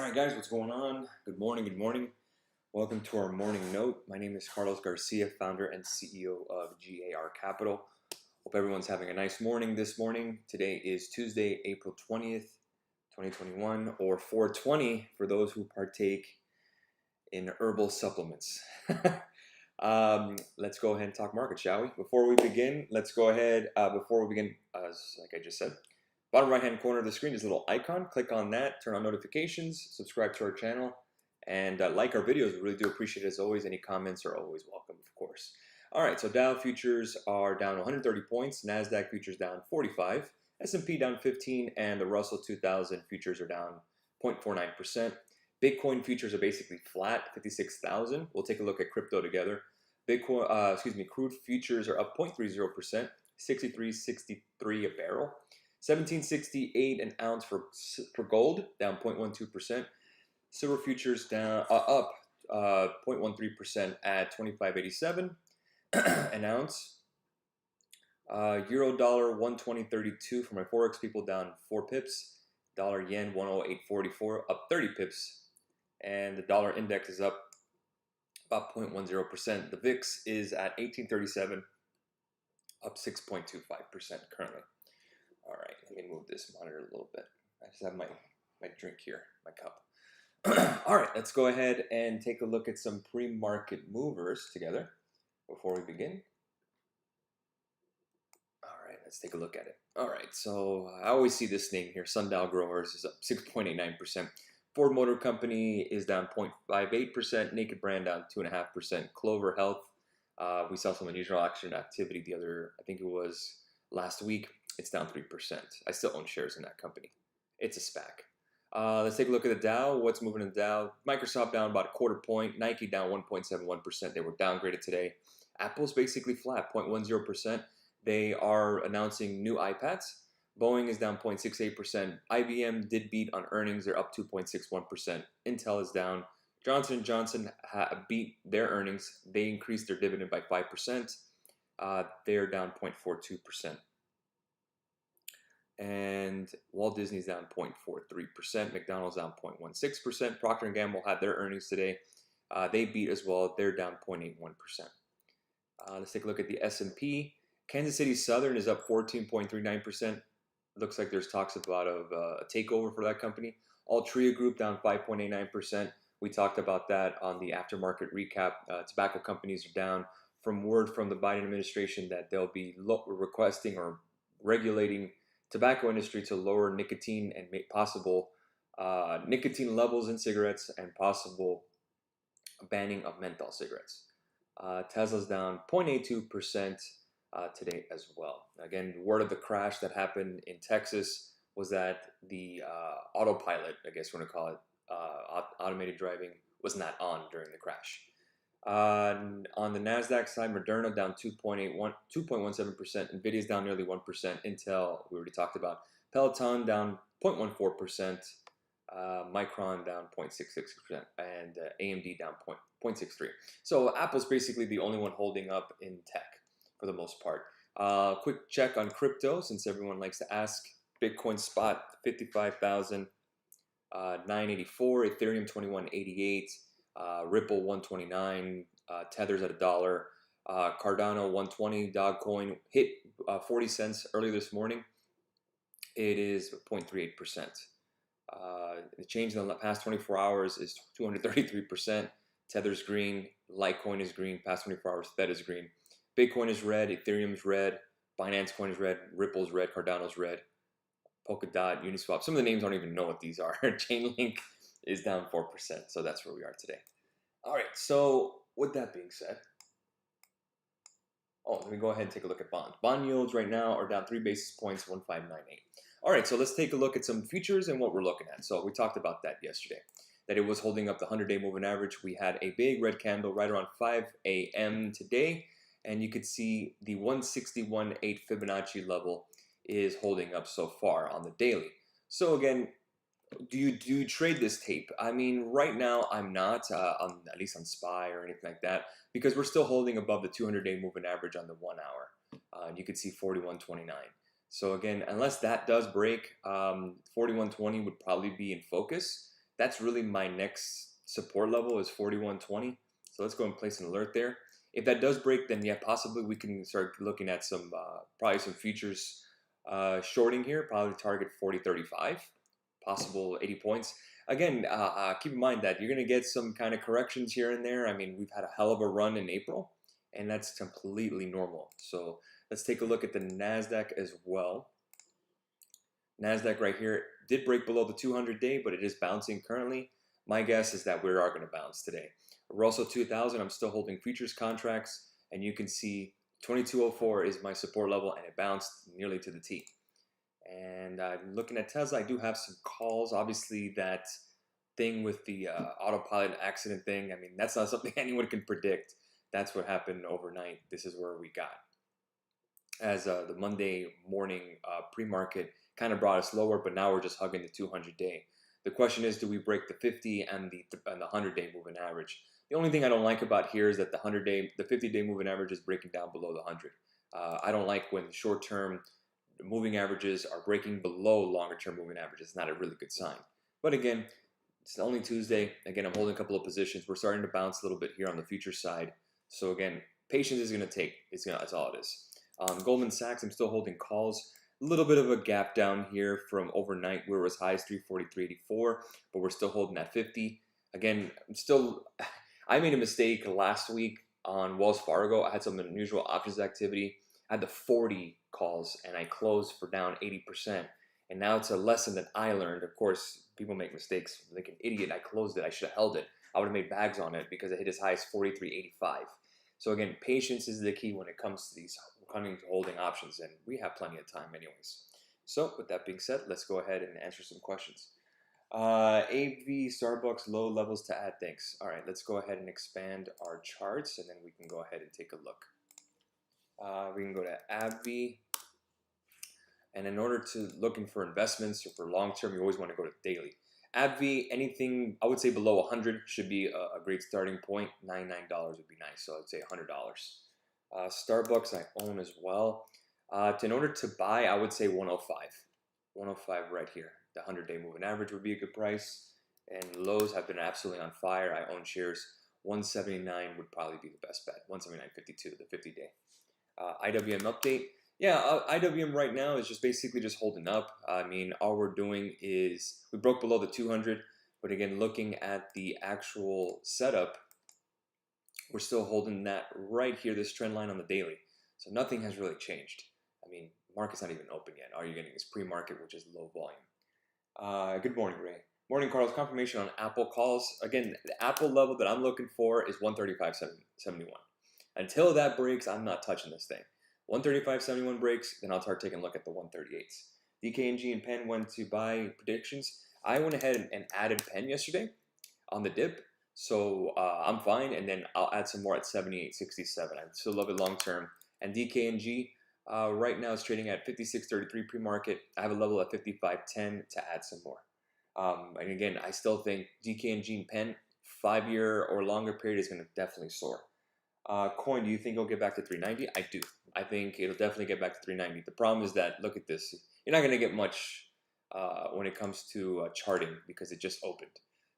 right, guys, what's going on? Good morning, good morning. Welcome to our morning note. My name is Carlos Garcia, founder and CEO of G.A.R Capital. Hope everyone's having a nice morning this morning. Today is Tuesday, April 20th, 2021, or 420 for those who partake in herbal supplements. Let's go ahead and talk market, shall we? Before we begin, as like I just said, bottom right hand corner of the screen is a little icon. Click on that, turn on notifications, subscribe to our channel, and like our videos. We really do appreciate it as always. Any comments are always welcome, of course. All right, so Dow futures are down 130 points, NASDAQ futures down 45, S&P down 15, and the Russell 2000 futures are down 0.49%. Bitcoin futures are basically flat, 56,000. We'll take a look at crypto together. Crude futures are up 0.30%, 63.63 a barrel. 1768 an ounce for gold, down 0.12%. Silver futures down up 0.13% at 25.87 an ounce. Euro dollar 120.32 for my forex people, down 4 pips. Dollar yen 108.44, up 30 pips. And the dollar index is up about 0.10%. The VIX is at 1837, up 6.25% currently. All right, let me move this monitor a little bit. I just have my drink here, my cup. All right, let's go ahead and take a look at some pre-market movers together before we begin. All right, let's take a look at it. All right, so I always see this name here. Sundial Growers is up 6.89%. Ford Motor Company is down 0.58%. Naked Brand down 2.5%. Clover Health, we saw some unusual action activity I think it was last week. It's down 3%. I still own shares in that company. It's a SPAC. Let's take a look at the Dow. What's moving in the Dow? Microsoft down about 1/4 point. Nike down 1.71%. They were downgraded today. Apple's basically flat, 0.10%. They are announcing new iPads. Boeing is down 0.68%. IBM did beat on earnings. They're up 2.61%. Intel is down. Johnson & Johnson beat their earnings. They increased their dividend by 5%. They're down 0.42%. And Walt Disney's down 0.43%. McDonald's down 0.16%. Procter & Gamble had their earnings today. They beat as well. They're down 0.81%. Let's take a look at the S&P. Kansas City Southern is up 14.39%. Looks like there's talks about a takeover for that company. Altria Group down 5.89%. We talked about that on the aftermarket recap. Tobacco companies are down from word from the Biden administration that they'll be requesting or regulating tobacco industry to lower nicotine and make possible nicotine levels in cigarettes and possible banning of menthol cigarettes. Tesla's down 0.82%. Today as well. Again, word of the crash that happened in Texas was that the autopilot, I guess we're going to call it, automated driving, was not on during the crash. On the NASDAQ side, Moderna down 2.17%. NVIDIA's down nearly 1%. Intel, we already talked about. Peloton down 0.14%. Micron down 0.66%. And AMD down 0.63%. So Apple's basically the only one holding up in tech for the most part. Quick check on crypto, since everyone likes to ask. Bitcoin spot 55,984, Ethereum 2188, Ripple 129, Tether's at $1, Cardano 120, Dogecoin hit 40 cents earlier this morning. It is 0.38%. The change in the past 24 hours is 233%. Tether's green, Litecoin is green, past 24 hours, Fed is green. Bitcoin is red, Ethereum's red, Binance Coin is red, Ripple's red, Cardano's red, Polkadot, Uniswap. Some of the names I don't even know what these are. Chainlink is down 4%, so that's where we are today. All right, so with that being said, let me go ahead and take a look at bonds. Bond yields right now are down 3 basis points, 1.598. All right, so let's take a look at some futures and what we're looking at. So we talked about that yesterday, that it was holding up the 100-day moving average. We had a big red candle right around 5 a.m. today. And you could see the 161.8 Fibonacci level is holding up so far on the daily. So again, do you trade this tape? I mean, right now I'm not, at least on SPY or anything like that, because we're still holding above the 200-day moving average on the 1 hour. You could see 41.29. So again, unless that does break, 41.20 would probably be in focus. that's really my next support level is 41.20. So let's go and place an alert there. If that does break, then yeah, possibly we can start looking at some probably some futures shorting here. Probably target 40.35, possible 80 points. Again, keep in mind that you're going to get some kind of corrections here and there. I mean, we've had a hell of a run in April, and that's completely normal. So let's take a look at the NASDAQ as well. NASDAQ right here did break below the 200-day, but it is bouncing currently. My guess is that we are going to bounce today. Russell 2000, I'm still holding futures contracts, and you can see 2204 is my support level, and it bounced nearly to the T. And looking at Tesla, I do have some calls. Obviously, that thing with the autopilot accident thing, I mean, that's not something anyone can predict. That's what happened overnight. This is where we got. As the Monday morning pre-market kind of brought us lower, but now we're just hugging the 200-day. The question is, do we break the 50 and the 100-day moving average? The only thing I don't like about here is that the 50-day moving average is breaking down below the 100. I don't like when short-term moving averages are breaking below longer-term moving averages. It's not a really good sign. But again, it's only Tuesday. Again, I'm holding a couple of positions. We're starting to bounce a little bit here on the future side. So again, patience is going to take. That's all it is. Goldman Sachs, I'm still holding calls. A little bit of a gap down here from overnight where it was high as 343.84, but we're still holding at 50. Again, I made a mistake last week on Wells Fargo. I had some unusual options activity. I had the 40 calls and I closed for down 80%. And now it's a lesson that I learned. Of course, people make mistakes. Like an idiot, I closed it. I should have held it. I would have made bags on it because it hit as high as 43.85. So again, patience is the key when it comes to these coming to holding options, and we have plenty of time anyways. So with that being said, let's go ahead and answer some questions. AV Starbucks low levels to add, thanks. All right, let's go ahead and expand our charts, and then we can go ahead and take a look. We can go to AbbVie, and in order to looking for investments or for long term, you always want to go to daily. AbbVie, anything I would say below 100 should be a great starting point. $99 would be nice, so I'd say $100. Starbucks I own as well. In order to buy, I would say 105. 105 right here. The 100-day moving average would be a good price. And lows have been absolutely on fire. I own shares. 179 would probably be the best bet. 179.52, the 50-day. IWM update. Yeah, IWM right now is just basically just holding up. I mean, all we're doing is we broke below the 200, but again, looking at the actual setup, we're still holding that right here, this trend line on the daily. So nothing has really changed. I mean, market's not even open yet. All you're getting is pre-market, which is low volume. Good morning, Ray. Morning, Carlos. Confirmation on Apple calls. Again, the Apple level that I'm looking for is 135.71. Until that breaks, I'm not touching this thing. 135.71 breaks, then I'll start taking a look at the 138s. DKNG and Penn went to buy predictions. I went ahead and added Penn yesterday on the dip. So I'm fine, and then I'll add some more at 78.67. I still love it long term. And DKNG right now is trading at 56.33 pre-market. I have a level at 55.10 to add some more. And again, I still think DKNG and Penn 5-year or longer period is going to definitely soar. Coin, do you think it'll get back to 390? I do. I think it'll definitely get back to 390. The problem is that, look at this. You're not going to get much when it comes to charting because it just opened.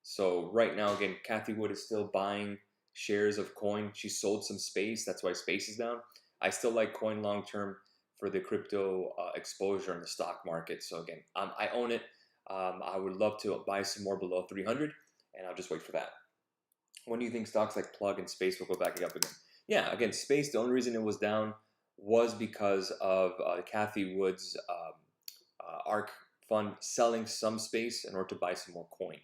So right now, again, Kathy Wood is still buying shares of Coin. She sold some Space. That's why Space is down. I still like Coin long term for the crypto exposure in the stock market. So again, I own it. I would love to buy some more below 300, and I'll just wait for that. When do you think stocks like Plug and Space will go back up again? Yeah, again, Space, the only reason it was down was because of Kathy Wood's ARK fund selling some Space in order to buy some more Coin.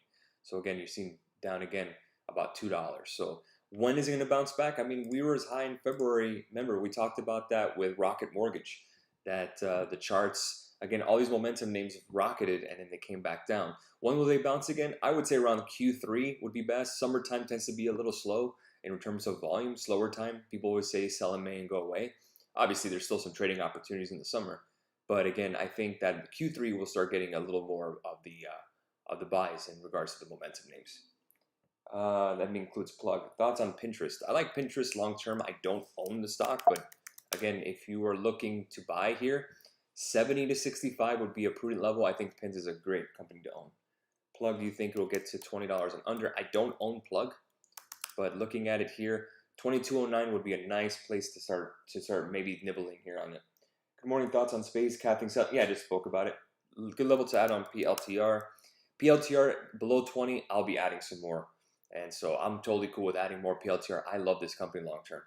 So again, you're seeing down again about $2. So when is it going to bounce back? I mean, we were as high in February. Remember, we talked about that with Rocket Mortgage, that the charts, again, all these momentum names rocketed and then they came back down. When will they bounce again? I would say around Q3 would be best. Summertime tends to be a little slow in terms of volume, slower time. People always say sell in May and go away. Obviously, there's still some trading opportunities in the summer. But again, I think that Q3 will start getting a little more of the buys in regards to the momentum names. That includes Plug. Thoughts on Pinterest? I like Pinterest long term. I don't own the stock, but again, if you are looking to buy here, 70 to 65 would be a prudent level. I think Pins is a great company to own. Plug, do you think it'll get to $20 and under? I don't own Plug, but looking at it here, 2209 would be a nice place to start maybe nibbling here on it. Good morning, thoughts on space, capping stuff. Yeah, I just spoke about it. Good level to add on PLTR. PLTR below 20, I'll be adding some more. And so I'm totally cool with adding more PLTR. I love this company long term.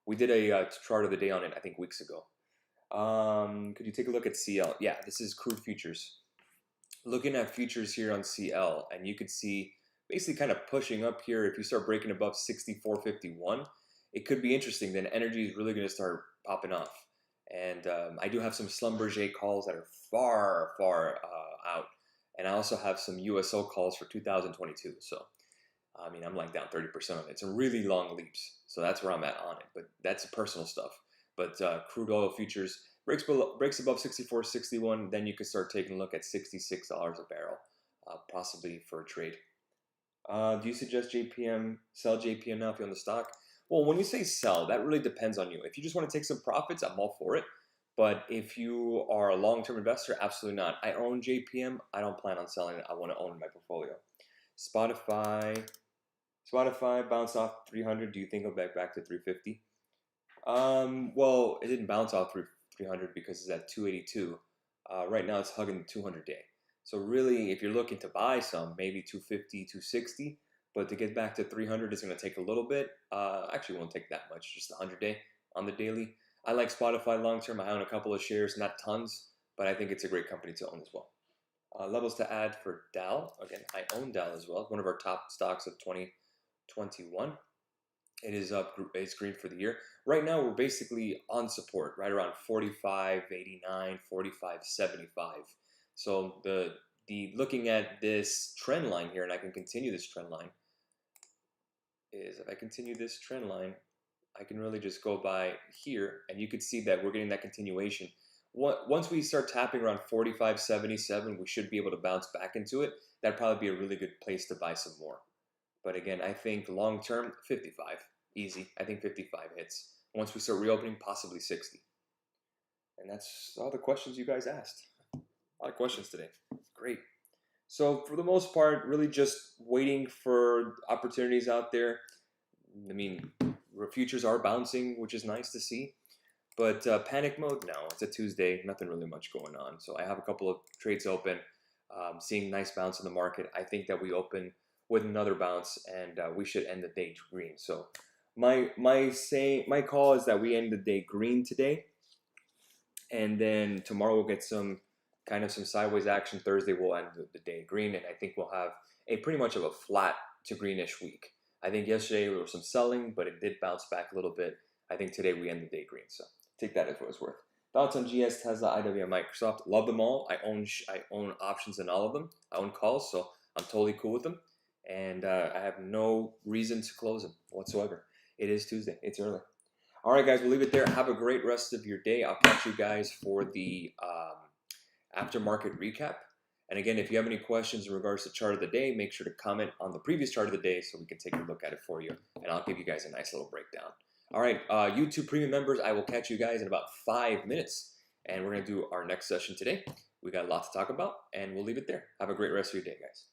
We did a chart of the day on it, I think, weeks ago. Could you take a look at CL? Yeah, this is crude futures. Looking at futures here on CL, and you could see basically kind of pushing up here. If you start breaking above 64.51, it could be interesting. Then energy is really going to start popping off. And I do have some Schlumberger calls that are far out. And I also have some USO calls for 2022. So, I mean, I'm like down 30% on it. It's a really long leaps. So that's where I'm at on it. But that's personal stuff. But crude oil futures breaks above 64.61. Then you can start taking a look at $66 a barrel, possibly for a trade. Do you suggest sell JPM now if you own the stock? Well, when you say sell, that really depends on you. If you just want to take some profits, I'm all for it. But if you are a long-term investor, absolutely not. I own JPM. I don't plan on selling it. I want to own my portfolio. Spotify bounced off 300. Do you think it'll back to 350? Well, it didn't bounce off 300 because it's at 282. Right now, it's hugging the 200 day. So really, if you're looking to buy some, maybe 250, 260. But to get back to 300 is going to take a little bit. Actually, it won't take that much, just 100 day on the daily. I like Spotify long term. I own a couple of shares, not tons, but I think it's a great company to own as well. Levels to add for Dow. Again, I own Dow as well. One of our top stocks of 2021. It is up. It's green for the year. Right now, we're basically on support, right around 45.89, 45.75. So the looking at this trend line here, and I can continue this trend line, is if I continue this trend line, I can really just go by here, and you could see that we're getting that continuation. Once we start tapping around 45.77, we should be able to bounce back into it. That'd probably be a really good place to buy some more. But again, I think long term, 55, easy. I think 55 hits. Once we start reopening, possibly 60. And that's all the questions you guys asked. A lot of questions today. Great. So for the most part, really just waiting for opportunities out there. I mean, futures are bouncing, which is nice to see. But panic mode, no. It's a Tuesday, nothing really much going on. So I have a couple of trades open, seeing nice bounce in the market. I think that we open with another bounce, and we should end the day green. So my call is that we end the day green today, and then tomorrow we'll get some sideways action. Thursday we'll end the day green, and I think we'll have a pretty much of a flat to greenish week. I think yesterday there was some selling, but it did bounce back a little bit. I think today we end the day green, so take that as what it's worth. Thoughts on GS, Tesla, IWM, Microsoft? Love them all. I own options in all of them. I own calls, so I'm totally cool with them, and I have no reason to close them whatsoever. It is Tuesday. It's early. All right, guys, we'll leave it there. Have a great rest of your day. I'll catch you guys for the aftermarket recap. And again, if you have any questions in regards to chart of the day, make sure to comment on the previous chart of the day so we can take a look at it for you. And I'll give you guys a nice little breakdown. All right, YouTube premium members, I will catch you guys in about 5 minutes. And we're going to do our next session today. We got a lot to talk about, and we'll leave it there. Have a great rest of your day, guys.